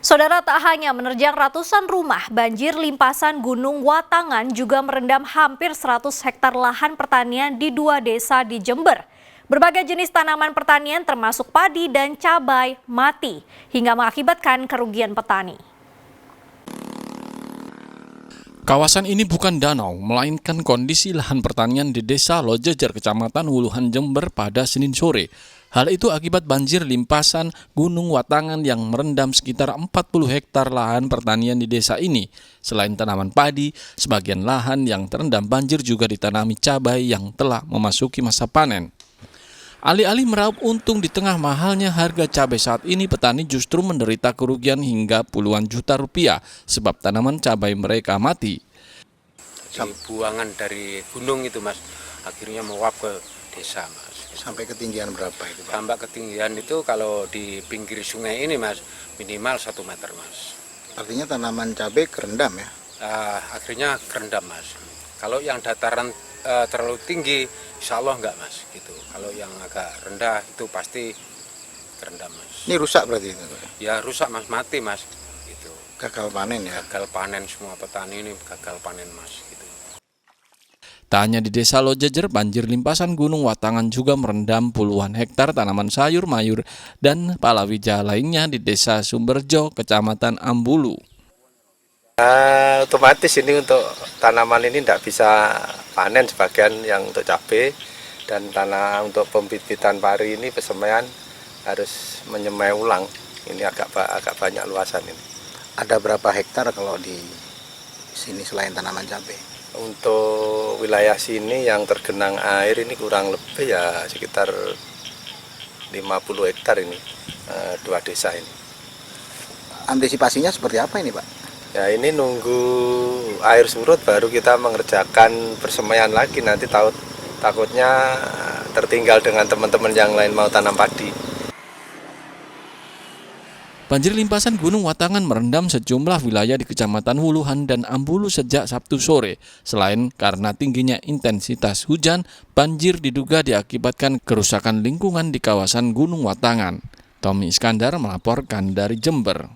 Saudara, tak hanya menerjang ratusan rumah, banjir limpasan Gunung Watangan juga merendam hampir 100 hektar lahan pertanian di 2 desa di Jember. Berbagai jenis tanaman pertanian termasuk padi dan cabai mati hingga mengakibatkan kerugian petani. Kawasan ini bukan danau, melainkan kondisi lahan pertanian di Desa Lojejer, Kecamatan Wuluhan, Jember pada Senin sore. Hal itu akibat banjir limpasan Gunung Watangan yang merendam sekitar 40 hektar lahan pertanian di desa ini. Selain tanaman padi, sebagian lahan yang terendam banjir juga ditanami cabai yang telah memasuki masa panen. Alih-alih meraup untung di tengah mahalnya harga cabai saat ini, petani justru menderita kerugian hingga puluhan juta rupiah sebab tanaman cabai mereka mati. Buangan dari gunung itu, Mas, akhirnya menguap ke desa, Mas. Sampai ketinggian berapa itu, Pak? Sampai ketinggian itu kalau di pinggir sungai ini, Mas, minimal 1 meter, Mas. Artinya tanaman cabai kerendam ya? Akhirnya kerendam, Mas. Kalau yang dataran terlalu tinggi, insya Allah enggak, Mas. Gitu. Kalau yang agak rendah itu pasti kerendam, Mas. Ini rusak berarti itu? Ya rusak, Mas, mati, Mas. Gitu. Gagal panen ya? Gagal panen, semua petani ini gagal panen, Mas. Gitu. Tak hanya di Desa Lojejer, banjir limpasan Gunung Watangan juga merendam puluhan hektar tanaman sayur mayur dan palawija lainnya di Desa Sumberjo, Kecamatan Ambulu. Otomatis ini untuk tanaman ini tidak bisa panen, sebagian yang untuk cabai dan tanah untuk pembibitan pari ini pesemaian harus menyemai ulang. Ini agak banyak luasan ini. Ada berapa hektar kalau di sini selain tanaman cabai? Untuk wilayah sini yang tergenang air ini kurang lebih ya sekitar 50 hektar ini, 2 desa ini. Antisipasinya seperti apa ini, Pak? Ya ini nunggu air surut baru kita mengerjakan persemaian lagi, nanti takutnya tertinggal dengan teman-teman yang lain mau tanam padi. Banjir limpasan Gunung Watangan merendam sejumlah wilayah di Kecamatan Wuluhan dan Ambulu sejak Sabtu sore. Selain karena tingginya intensitas hujan, banjir diduga diakibatkan kerusakan lingkungan di kawasan Gunung Watangan. Tommy Iskandar melaporkan dari Jember.